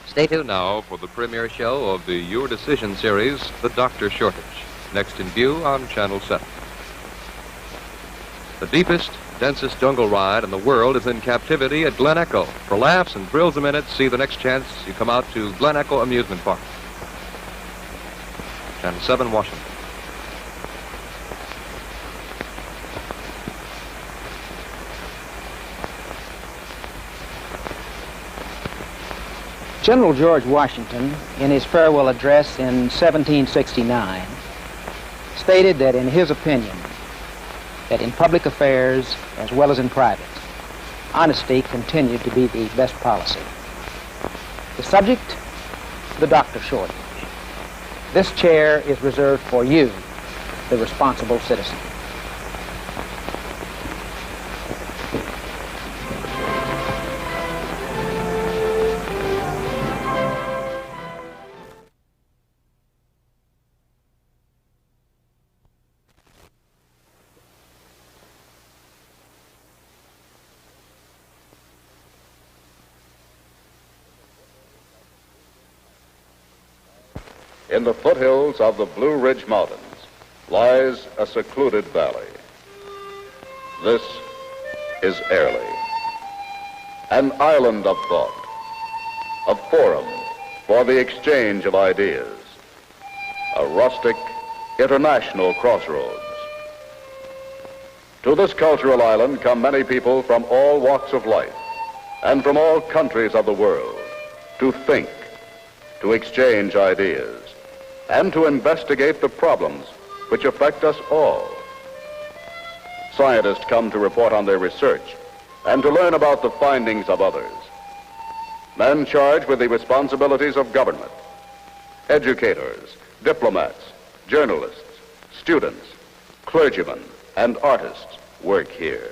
Stay tuned now for the premiere show of the Your Decision series, The Doctor Shortage, next in view on Channel 7. The deepest, densest jungle ride in the world is in captivity at Glen Echo. For laughs and thrills a minute, see the next chance you come out to Glen Echo Amusement Park. Channel 7, Washington. General George Washington, in his farewell address in 1769, stated that in his opinion, that in public affairs as well as in private, honesty continued to be the best policy. The subject, the doctor shortage. This chair is reserved for you, the responsible citizen. In the foothills of the Blue Ridge Mountains lies a secluded valley. This is Airlie, an island of thought, a forum for the exchange of ideas, a rustic, international crossroads. To this cultural island come many people from all walks of life and from all countries of the world to think, to exchange ideas, and to investigate the problems which affect us all. Scientists come to report on their research and to learn about the findings of others. Men charged with the responsibilities of government, educators, diplomats, journalists, students, clergymen, and artists work here.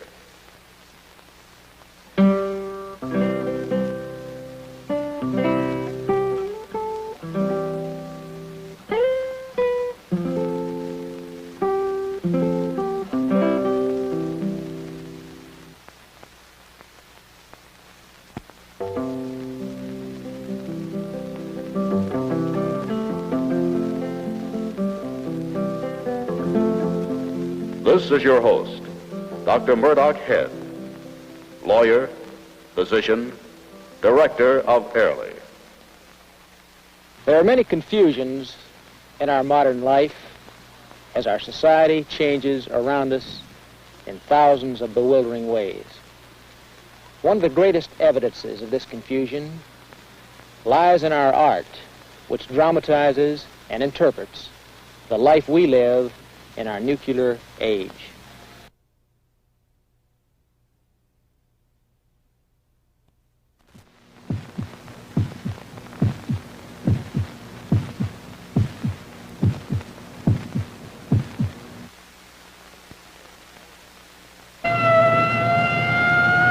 This is your host, Dr. Murdock Head, lawyer, physician, director of Airlie. There are many confusions in our modern life as our society changes around us in thousands of bewildering ways. One of the greatest evidences of this confusion lies in our art, which dramatizes and interprets the life we live in our nuclear age.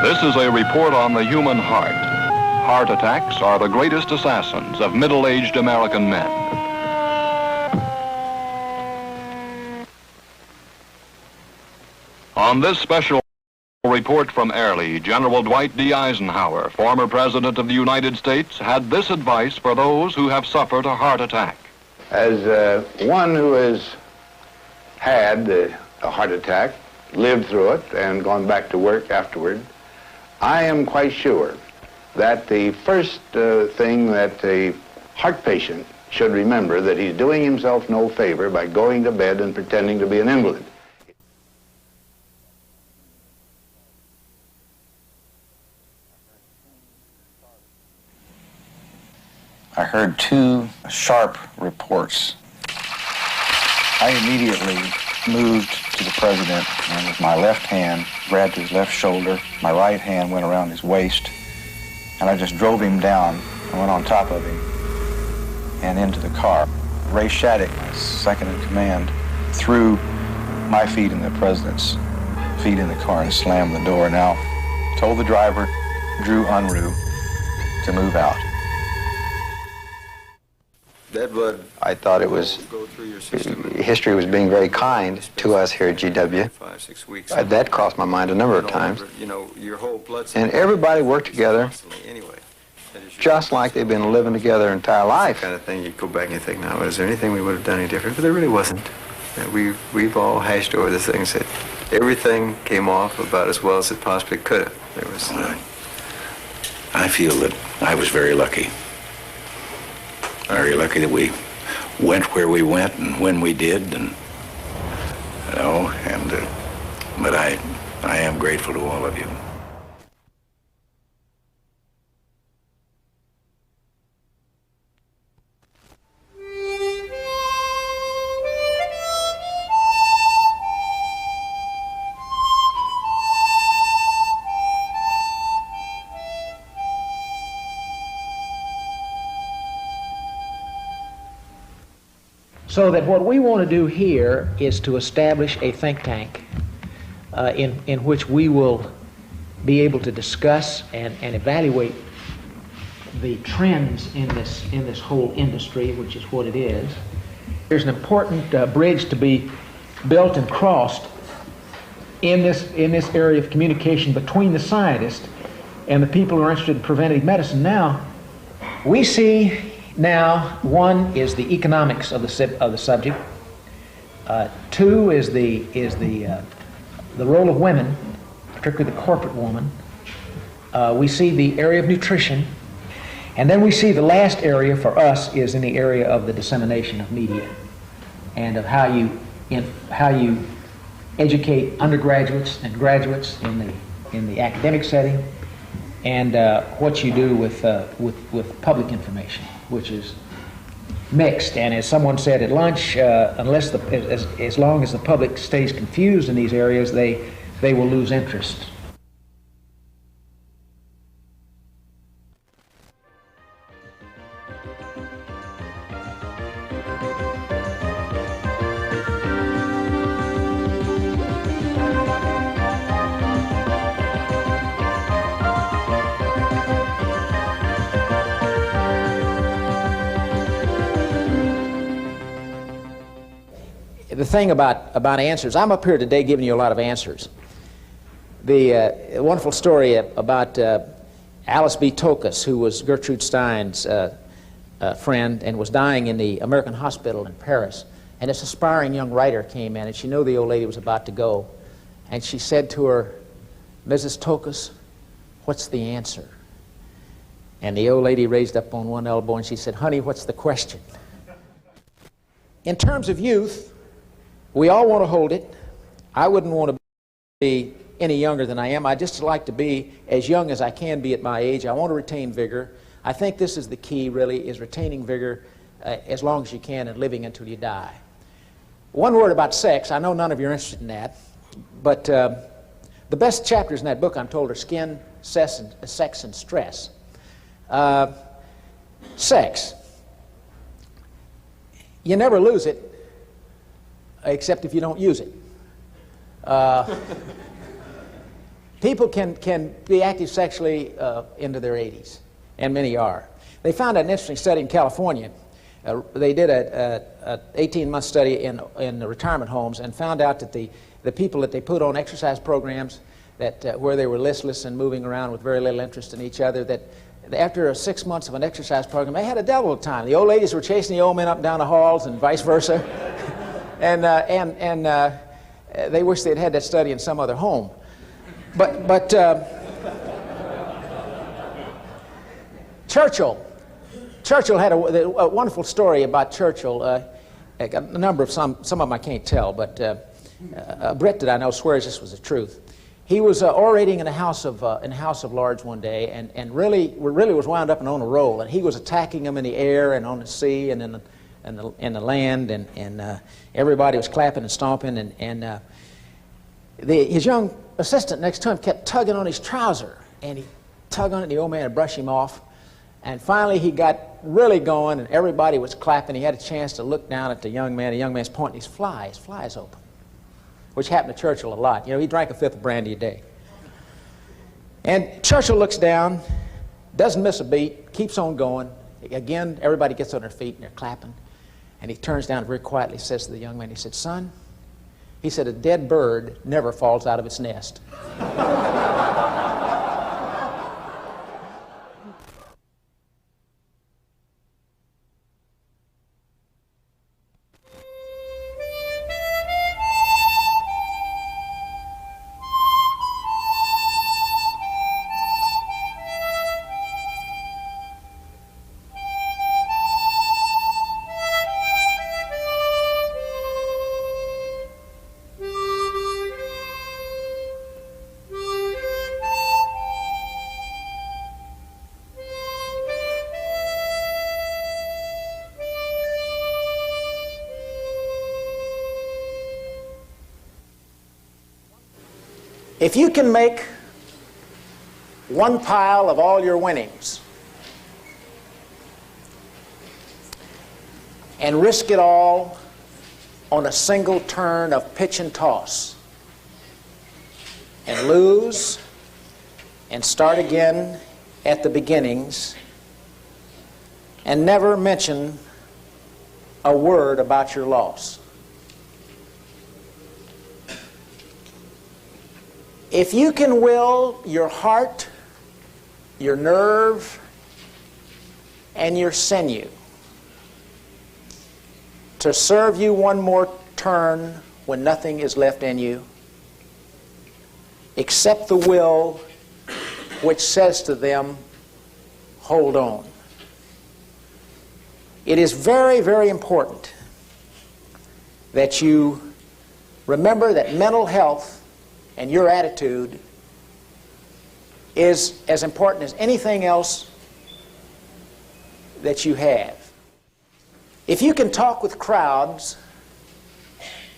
This is a report on the human heart. Heart attacks are the greatest assassins of middle-aged American men. On this special report from Airlie, General Dwight D. Eisenhower, former President of the United States, had this advice for those who have suffered a heart attack. As one who has had a heart attack, lived through it, and gone back to work afterward, I am quite sure that the first thing that a heart patient should remember that he's doing himself no favor by going to bed and pretending to be an invalid. I heard two sharp reports. I immediately moved to the president and with my left hand grabbed his left shoulder, my right hand went around his waist, and I just drove him down. I went on top of him and into the car. Ray Shattuck, my second in command, threw my feet in the president's feet in the car and slammed the door. Now, told the driver, Drew Unruh, to move out. I thought it was, history was being very kind to us here at GW. That crossed my mind a number of times. And everybody worked together just like they've been living together their entire life. Kind of thing you go back and you think, now, is there anything we would have done any different? But there really wasn't. We've all hashed over this thing and said everything came off about as well as it possibly could have. There was. I feel that I was very lucky. Very lucky that we went where we went and when we did, and you know, and but I am grateful to all of you. So that what we want to do here is to establish a think tank in which we will be able to discuss and evaluate the trends in this whole industry, which is what it is. There's an important bridge to be built and crossed in this area of communication between the scientists and the people who are interested in preventive medicine. Now, we see now, one is the economics of the subject. Two is the role of women, particularly the corporate woman. We see the area of nutrition, and then we see the last area for us is in the area of the dissemination of media, and of how you educate undergraduates and graduates in the academic setting, and what you do with public information, which is mixed. And as someone said at lunch, as long as the public stays confused in these areas, they will lose interest. The thing about answers, I'm up here today giving you a lot of answers. The wonderful story about Alice B. Tokus, who was Gertrude Stein's friend and was dying in the American hospital in Paris. And this aspiring young writer came in, and she knew the old lady was about to go. And she said to her, "Mrs. Tokus, what's the answer?" And the old lady raised up on one elbow and she said, "Honey, what's the question?" In terms of youth, we all want to hold it. I wouldn't want to be any younger than I am. I just like to be as young as I can be at my age. I want to retain vigor. I think this is the key, really, is retaining vigor as long as you can and living until you die. One word about sex. I know none of you are interested in that, but the best chapters in that book, I'm told, are skin, sex, and stress. Sex. You never lose it, except if you don't use it. People can be active sexually into their 80s, and many are. They found an interesting study in California. They did an 18-month study in the retirement homes and found out that the people that they put on exercise programs that where they were listless and moving around with very little interest in each other, that after 6 months of an exercise program, they had a devil of a time. The old ladies were chasing the old men up and down the halls and vice versa. And they wish they'd had that study in some other home. But Churchill had a wonderful story about Churchill. A number of some of them I can't tell, but a Brit that I know swears this was the truth. He was orating in a House of Lords one day, and really was wound up and on a roll. And he was attacking them in the air and on the sea and in the land, and everybody was clapping and stomping, and his young assistant next to him kept tugging on his trouser, and he tugged on it, and the old man would brush him off. And finally he got really going, and everybody was clapping. He had a chance to look down at the young man. The young man's pointing his fly is open, which happened to Churchill a lot. You know, he drank a fifth of brandy a day. And Churchill looks down, doesn't miss a beat, keeps on going. Again, everybody gets on their feet and they're clapping. And he turns down very quietly, says to the young man, he said, "Son," he said, "a dead bird never falls out of its nest." If you can make one pile of all your winnings and risk it all on a single turn of pitch and toss, and lose and start again at the beginnings, and never mention a word about your loss. If you can will your heart, your nerve, and your sinew to serve you one more turn when nothing is left in you, except the will which says to them, hold on. It is very, very important that you remember that mental health and your attitude is as important as anything else that you have. If you can talk with crowds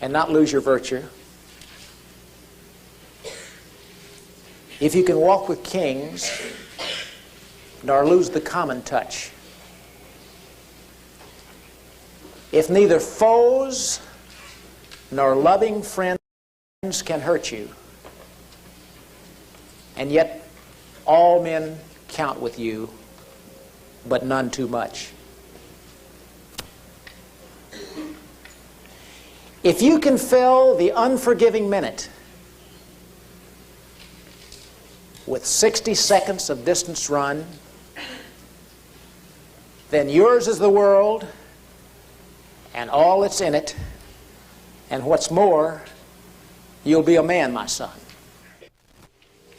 and not lose your virtue, if you can walk with kings nor lose the common touch, if neither foes nor loving friends can hurt you, and yet all men count with you, but none too much. If you can fill the unforgiving minute with 60 seconds of distance run, then yours is the world and all that's in it, and what's more, you'll be a man, my son.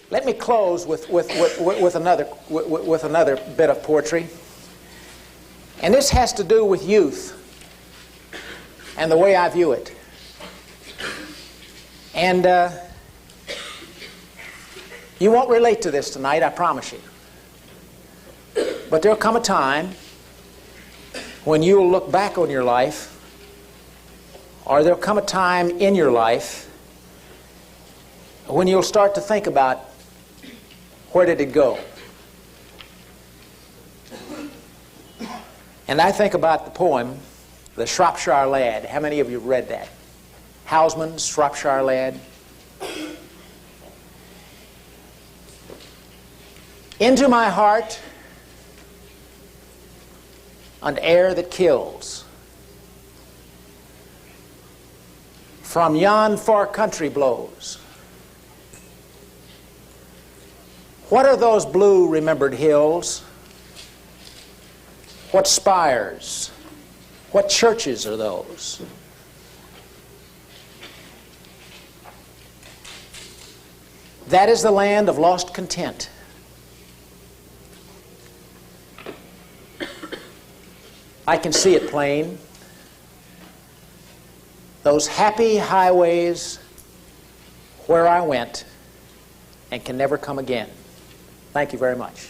Let me close with another bit of poetry, and this has to do with youth and the way I view it. And you won't relate to this tonight, I promise you. But there'll come a time when you'll look back on your life, or there'll come a time in your life when you'll start to think about, where did it go? And I think about the poem, The Shropshire Lad. How many of you have read that? Houseman's Shropshire Lad. Into my heart an air that kills, from yon far country blows. What are those blue remembered hills? What spires? What churches are those? That is the land of lost content. I can see it plain. Those happy highways where I went and can never come again. Thank you very much.